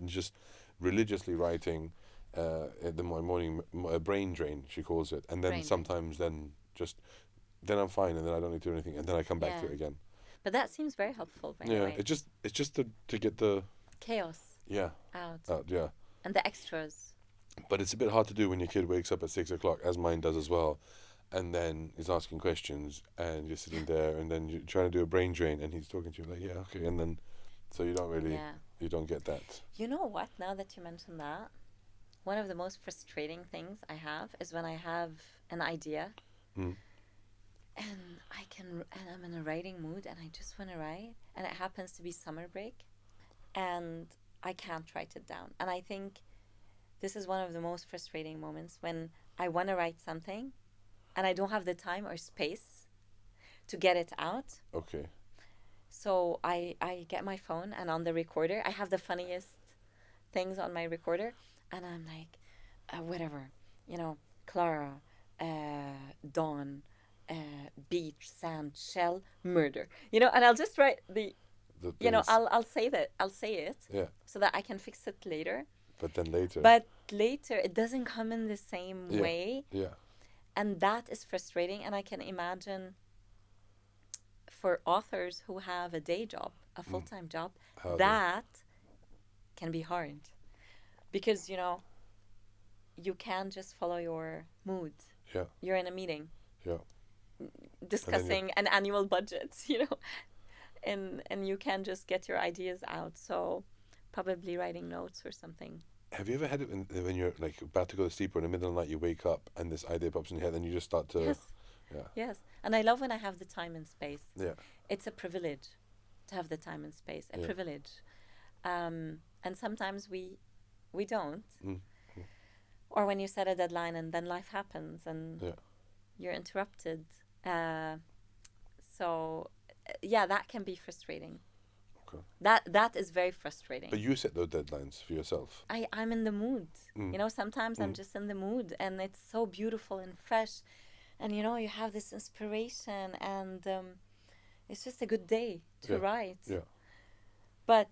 just religiously writing. The morning brain drain, she calls it, and then sometimes then I'm fine, and then I don't need to do anything, and then I come back to it again. But that seems very helpful. By the way. It's just to get the chaos out. Yeah. And the extras. But it's a bit hard to do when your kid wakes up at 6 o'clock, as mine does as well, and then he's asking questions, and you're sitting there, and then you're trying to do a brain drain, and he's talking to you like, yeah, okay, and then so you don't really you don't get that. You know what? Now that you mention that, one of the most frustrating things I have is when I have an idea, and I'm in a writing mood, and I just want to write, and it happens to be summer break, and I can't write it down. And I think this is one of the most frustrating moments when I want to write something, and I don't have the time or space to get it out. Okay. So I get my phone, and on the recorder, I have the funniest things on my recorder. And I'm like, whatever, Clara, dawn, beach, sand, shell, murder, and I'll just write I'll say it, so that I can fix it later. But then later. It doesn't come in the same way. Yeah. And that is frustrating. And I can imagine for authors who have a day job, a full-time job, that can be hard. Because, you can't just follow your mood. Yeah. You're in a meeting. Yeah. Discussing an annual budget, and you can't just get your ideas out. So probably writing notes or something. Have you ever had it when you're like about to go to sleep or in the middle of the night you wake up and this idea pops in your head and you just start to... Yes. Yeah. Yes. And I love when I have the time and space. Yeah. It's a privilege to have the time and space. A privilege. And sometimes we don't. Or when you set a deadline and then life happens and you're interrupted. So that can be frustrating. Okay. That is very frustrating. But you set those deadlines for yourself. I'm in the mood. Sometimes I'm just in the mood, and it's so beautiful and fresh. And, you have this inspiration, and it's just a good day to write. Yeah. But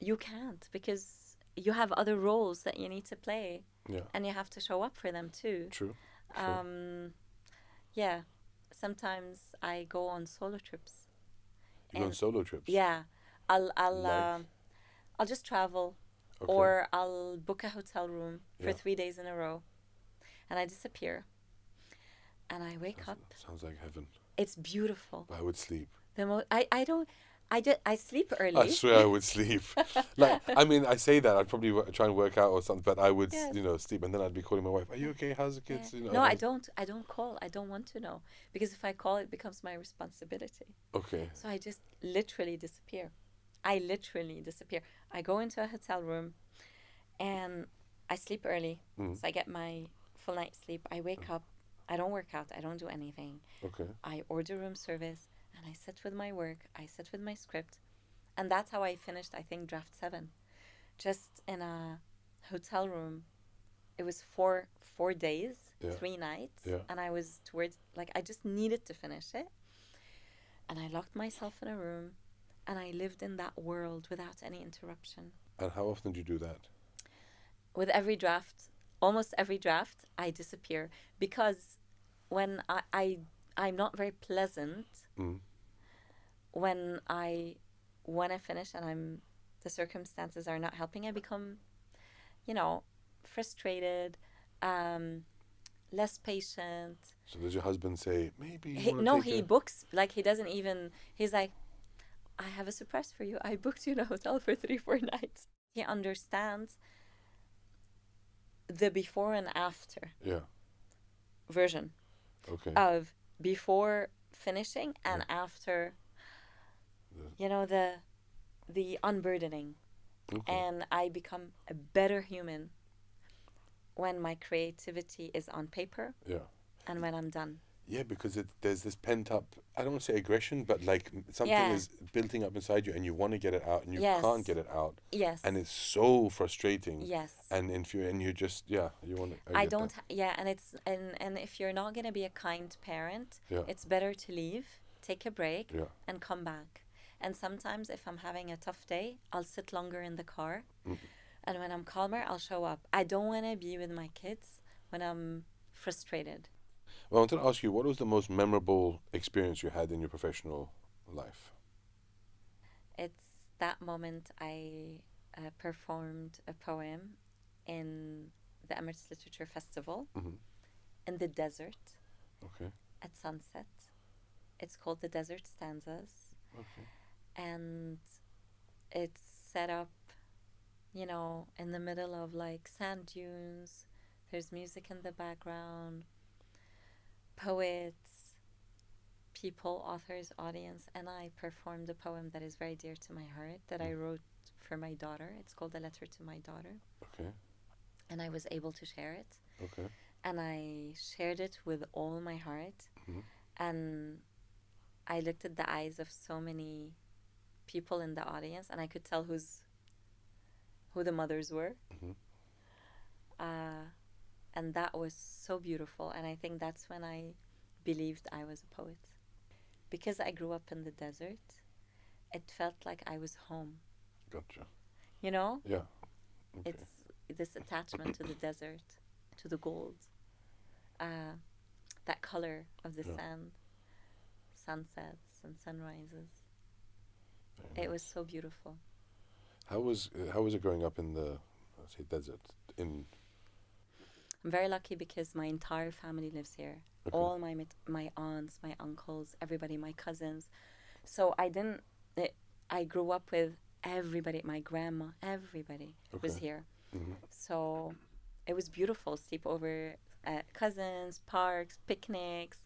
you can't, because you have other roles that you need to play. Yeah. And you have to show up for them too. True. Yeah. Sometimes I go on solo trips. You go on solo trips? Yeah. I'll just travel, or I'll book a hotel room for 3 days in a row, and I disappear. And I wake up. Sounds like heaven. It's beautiful. I would sleep. I sleep early. I swear I would sleep. I say that I'd probably try and work out or something, but I would, sleep, and then I'd be calling my wife. Are you okay? How's the kids? No, I don't. I don't call. I don't want to know, because if I call, it becomes my responsibility. Okay. So I just literally disappear. I go into a hotel room, and I sleep early, so I get my full night's sleep. I wake up. I don't work out. I don't do anything. Okay. I order room service, and I sit with my work. I sit with my script. And that's how I finished, I think, draft 7. Just in a hotel room. It was 4 days, 3 nights. Yeah. And I was I just needed to finish it. And I locked myself in a room, and I lived in that world without any interruption. And how often do you do that? With every draft, almost every draft, I disappear. Because when I'm not very pleasant, when I finish and the circumstances are not helping, I become, frustrated, less patient. So does your husband say, maybe you want to No, take he books, like, he doesn't even, he's like, I have a surprise for you. I booked you in a hotel for 3-4 nights. He understands the before and after Yeah. version Okay. of before finishing and Yeah. after, The- you know, the unburdening. Okay. And I become a better human when my creativity is on paper Yeah. and when I'm done. Yeah, because there's this pent up, I don't want to say aggression, but like something Yeah. is building up inside you and you want to get it out and you Yes. can't get it out. Yes. And it's so frustrating. Yes. And if you just, yeah, you want to. I don't, yeah, and it's, and if you're not going to be a kind parent, Yeah. it's better to leave, take a break, Yeah. and come back. And sometimes if I'm having a tough day, I'll sit longer in the car. Mm. And when I'm calmer, I'll show up. I don't want to be with my kids when I'm frustrated. Well, I wanted to ask you, what was the most memorable experience you had in your professional life? It's that moment I performed a poem in the Emirates Literature Festival Mm-hmm. in the desert Okay. at sunset. It's called the Desert Stanzas. Okay. And it's set up, you know, in the middle of like sand dunes. There's music in the background, poets, people, authors, audience, and I performed a poem that is very dear to my heart that I wrote for my daughter. It's called A Letter to My Daughter. Okay. And I was able to share it. Okay. And I shared it with all my heart. Mm-hmm. And I looked at the eyes of so many people in the audience, and I could tell who the mothers were. Mm-hmm. And that was so beautiful. And I think that's when I believed I was a poet. Because I grew up in the desert, it felt like I was home. Gotcha. You know? Yeah. Okay. It's this attachment to the desert, to the gold, that color of the sand, sunsets and sunrises. Very It was nice. so beautiful. How was it growing up in the, let's say, desert? I'm very lucky because my entire family lives here. Okay. All my aunts, my uncles, everybody, my cousins. So I grew up with everybody, my grandma, everybody was Okay. here. Mm-hmm. So it was beautiful. Sleep over at cousins, parks, picnics,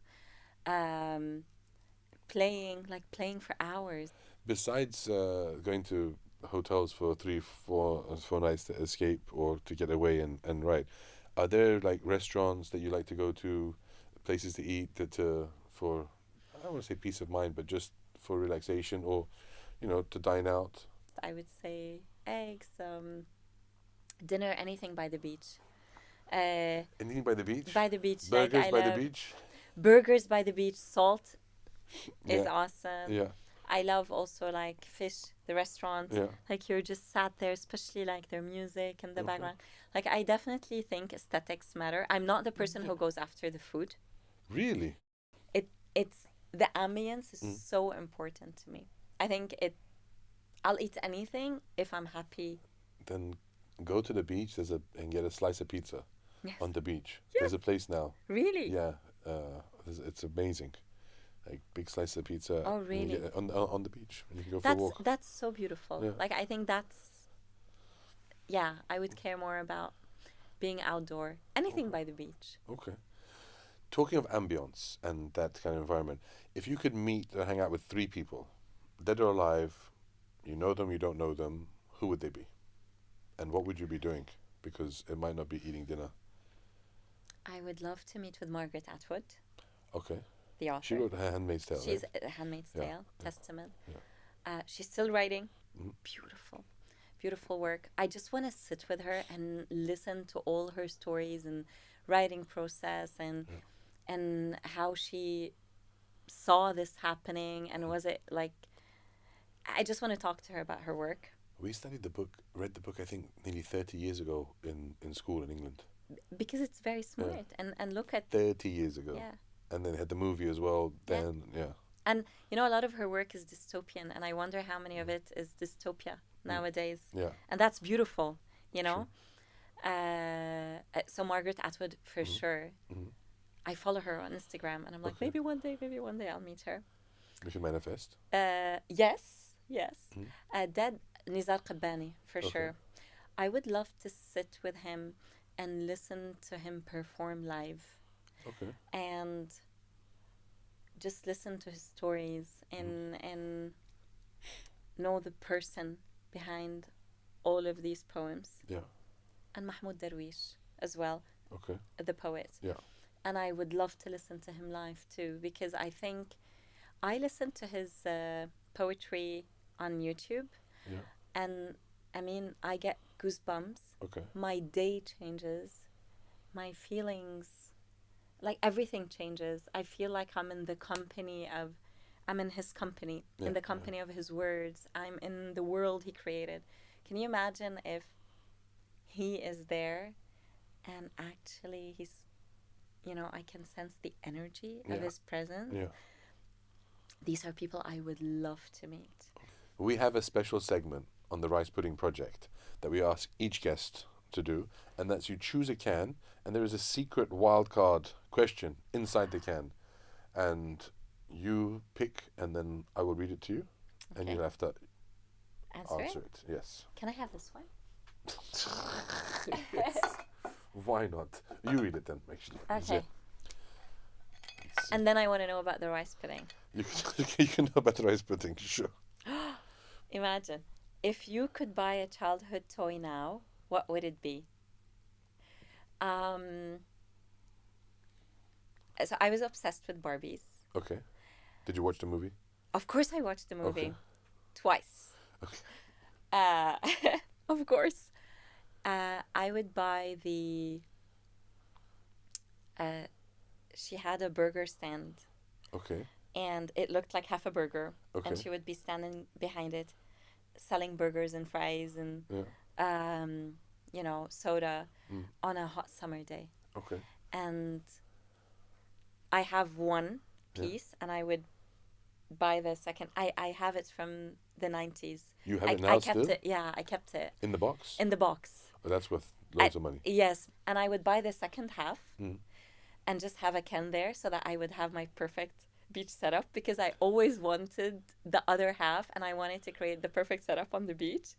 playing for hours. Besides going to hotels for 3, 4 nights to escape or to get away and write, are there like restaurants that you like to go to, places to eat for, I don't want to say peace of mind, but just for relaxation or, to dine out? I would say eggs, dinner, anything by the beach. Anything by the beach? By the beach, Burgers I by the love beach? burgers by the beach. Salt is Yeah. awesome. Yeah. I love also like fish, the restaurant. Yeah. Like you're just sat there, especially like their music in the Okay. background. Like I definitely think aesthetics matter. I'm not the person Yeah. who goes after the food. Really? It's the ambience is Mm. so important to me. I think I'll eat anything if I'm happy. Then go to the beach and get a slice of pizza Yes. on the beach. Yes. There's a place now. Really? Yeah. It's amazing. Like big slice of pizza. Oh, and you really? get it on the beach, and you can go for a walk. That's so beautiful. Yeah. Like I think I would care more about being outdoor. Anything by the beach. Okay. Talking of ambience and that kind of environment, if you could meet or hang out with 3 people, dead or alive, you know them, you don't know them, who would they be? And what would you be doing? Because it might not be eating dinner. I would love to meet with Margaret Atwood, Okay. the author. She wrote *A Handmaid's Tale*, She's right? a Handmaid's Yeah, Tale, yeah, Testament. yeah. She's still writing. Mhm. Beautiful, beautiful work. I just want to sit with her and listen to all her stories and writing process and how she saw this happening and was it like. I just want to talk to her about her work We read the book, I think, nearly 30 years ago in school in England. because it's very smart and look at 30 years ago. yeah. And then they had the movie as well. Then, yeah. And you know, a lot of her work is dystopian, and I wonder how many of it is dystopia nowadays. Yeah. And that's beautiful, you know. So Margaret Atwood, for sure. Mhm. I follow her on Instagram, and I'm like, Okay. maybe one day I'll meet her. You should manifest. Yes, yes. Mhm. Dead Nizar Qabbani, for Okay. sure. I would love to sit with him and listen to him perform live Okay. and just listen to his stories and know the person behind all of these poems. Yeah. And Mahmoud Darwish as well, Okay. the poet. Yeah. And I would love to listen to him live too, because I think I listened to his poetry on YouTube, Yeah. and I mean, I get goosebumps. Okay. My day changes, my feelings, like everything changes. I feel like I'm in his company, Yeah. in the company of his words. I'm in the world he created. Can you imagine if he is there and actually I can sense the energy of his presence? Yeah. These are people I would love to meet. We have a special segment on the Rice Pudding Project that we ask each guest to do, and that's you choose a can, and there is a secret wildcard question inside the can, and you pick, and then I will read it to you, and Okay. you'll have to Answer answer it? it. Yes. Can I have this one? Yes. Why not? You read it then, actually. Okay. Let's see. And then I want to know about the rice pudding. You can know about the rice pudding, sure. Imagine, if you could buy a childhood toy now, what would it be? So I was obsessed with Barbies. Okay. Did you watch the movie? Of course, I watched the movie Okay. twice. Okay. Uh, of course. I would buy the. She had a burger stand, Okay. and it looked like half a burger, Okay. and she would be standing behind it, selling burgers and fries and Yeah. soda Mm. on a hot summer day. Okay. And I have one Yeah. piece, and I would buy the second. I have it from the 90s. You have I, it now I kept still? it. Yeah, I kept it In the box? in the box. Oh, that's worth loads of money. Yes, and I would buy the second half Mm. and just have a Ken there so that I would have my perfect beach setup, because I always wanted the other half and I wanted to create the perfect setup on the beach.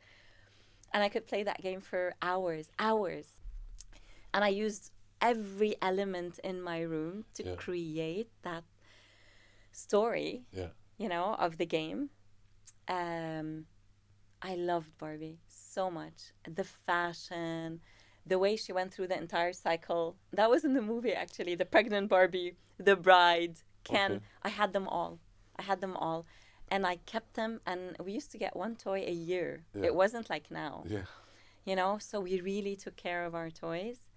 And I could play that game for hours. And I used every element in my room to Yeah. create that story, Yeah. of the game. I loved Barbie so much. The fashion, the way she went through the entire cycle. That was in the movie, actually. The pregnant Barbie, the bride, Ken. Okay. I had them all. And I kept them, and we used to get one toy a year. Yeah. It wasn't like now, Yeah. So we really took care of our toys.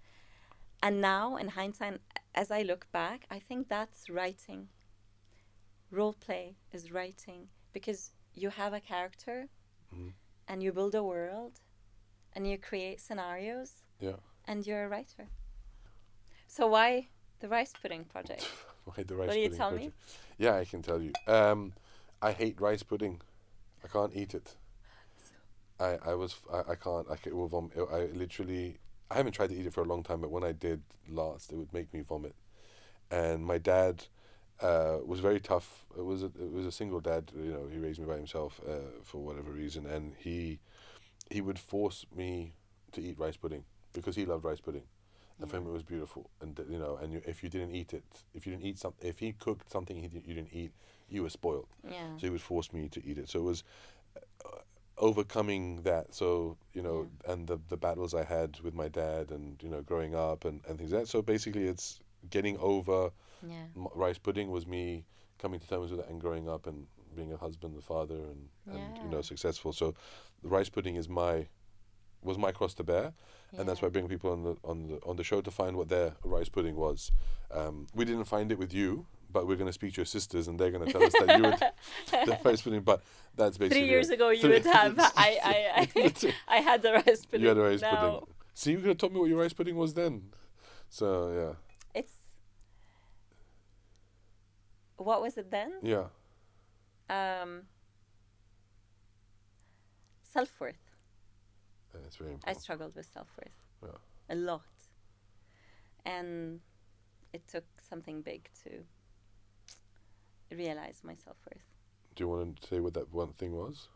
And now, in hindsight, as I look back, I think that's writing. Role play is writing, because you have a character Mhm. and you build a world and you create scenarios Yeah. and you're a writer. So why the rice pudding project? Why the rice Will you pudding tell me? project? Yeah, I can tell you. I hate rice pudding. I can't eat it. I can't. It will vomit. I haven't tried to eat it for a long time, but when I did last, it would make me vomit. And my dad was very tough. It was a single dad. He raised me by himself for whatever reason, and he would force me to eat rice pudding because he loved rice pudding. And for him, it was beautiful. And if you didn't eat it, if he cooked something you didn't eat, you were spoiled. Yeah. So he would force me to eat it. So it was overcoming that. So and the battles I had with my dad, and growing up and things like that. So basically, it's getting over. Rice pudding was me coming to terms with it and growing up and being a husband, a father, and successful. So the rice pudding was my cross to bear, and that's why I bring people on the show to find what their rice pudding was. We didn't find it with you, but we're going to speak to your sisters, and they're going to tell us that you would the rice pudding. But that's basically 3 years ago you would have. I had the rice pudding. You had a rice now. pudding. See, you could have told me what your rice pudding was then. So yeah. What was it then? Yeah. Self-worth. That's very I important. struggled with self-worth. Yeah. a lot. And it took something big to realize my self-worth. Do you want to say what that one thing was?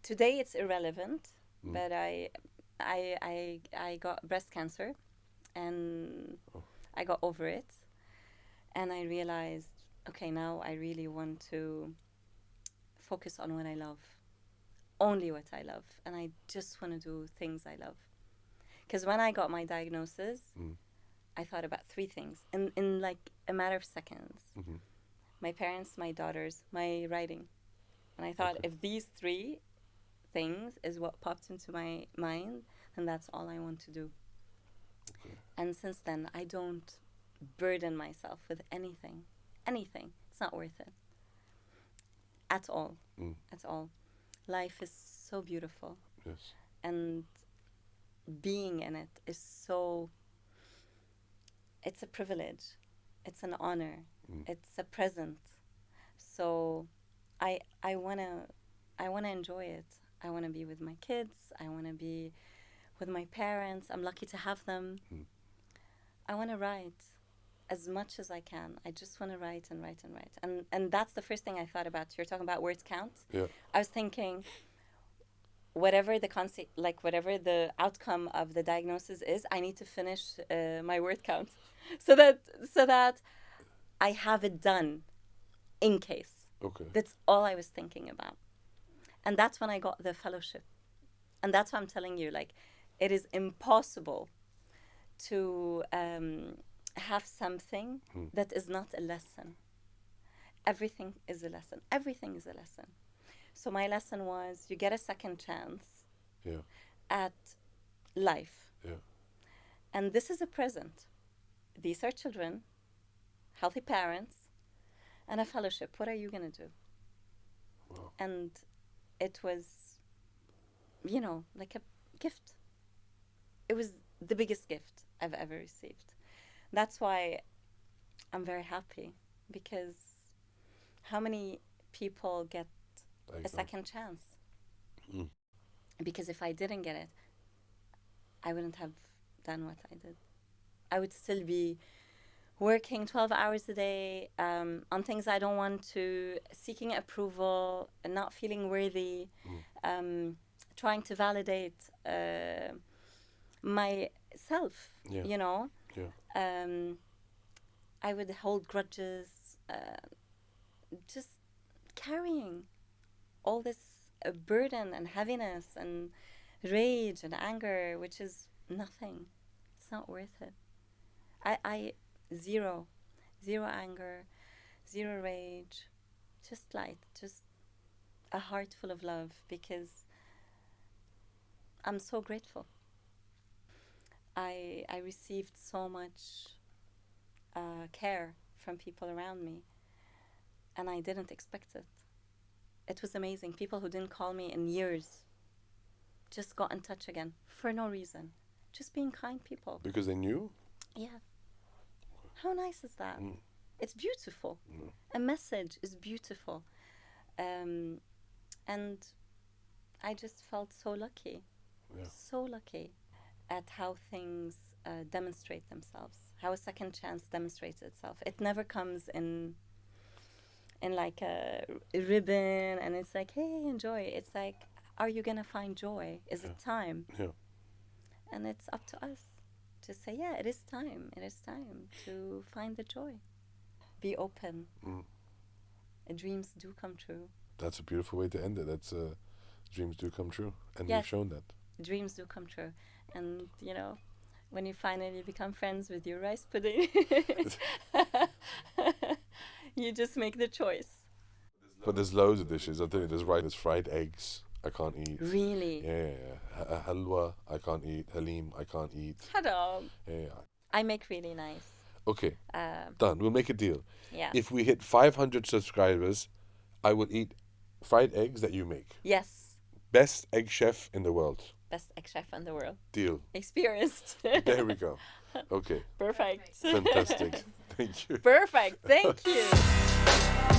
Today it's irrelevant, but I got breast cancer, and I got over it, and I realized, okay, now I really want to focus on what I love, only what I love, and I just want to do things I love. Because when I got my diagnosis, I thought about three things in like a matter of seconds. Mm-hmm. My parents, my daughters, my writing. And I thought, if these three things is what popped into my mind, then that's all I want to do. Okay. And since then, I don't burden myself with anything. It's not worth it. At all. At all. Life is so beautiful. Yes. And being in it is so... It's a privilege. It's an honor. It's a present. So I wanna enjoy it. I wanna be with my kids. I wanna be with my parents. I'm lucky to have them. I wanna write as much as I can. I just wanna write and write and write. And that's the first thing I thought about. You're talking about words count. Yeah. I was thinking, whatever the outcome of the diagnosis is, I need to finish my word count, so that I have it done, in case. Okay. That's all I was thinking about, and that's when I got the fellowship, and that's why I'm telling you, like, it is impossible to have something that is not a lesson. Everything is a lesson. Everything is a lesson. So my lesson was, you get a second chance at life. Yeah. And this is a present. These are children, healthy parents, and a fellowship. What are you going to do? Wow. And it was, like a gift. It was the biggest gift I've ever received. That's why I'm very happy, because how many people get a second chance? Because if I didn't get it, I wouldn't have done what I did. I would still be working 12 hours a day on things I don't want to, seeking approval and not feeling worthy, trying to validate myself, Yeah. I would hold grudges, just carrying all this burden and heaviness and rage and anger, which is nothing. It's not worth it. I zero anger, zero rage, just light, just a heart full of love, because I'm so grateful. I received so much care from people around me, and I didn't expect it. It was amazing. People who didn't call me in years just got in touch again for no reason. Just being kind people. Because they knew? Yeah. How nice is that? It's beautiful. A message is beautiful. And I just felt so lucky. Yeah. So lucky at how things demonstrate themselves. How a second chance demonstrates itself. It never comes in like a ribbon and it's like, hey, enjoy. It's like, are you gonna find joy? Is it time? Yeah. And it's up to us to say, yeah, it is time. It is time to find the joy. Be open. Dreams do come true. That's a beautiful way to end it. That's dreams do come true, and yes, you've shown that. Dreams do come true, and when you finally become friends with your rice pudding, you just make the choice. But there's loads of dishes. I tell you, there's fried eggs. I can't eat. Really? Yeah. Halwa, I can't eat. Halim, I can't eat. Haram. Yeah. I make really nice. Okay. Done. We'll make a deal. Yeah. If we hit 500 subscribers, I will eat fried eggs that you make. Yes. Best egg chef in the world. Best egg chef in the world. Deal. Experienced. There we go. Okay. Perfect. Fantastic. Thank you. Perfect. Thank you.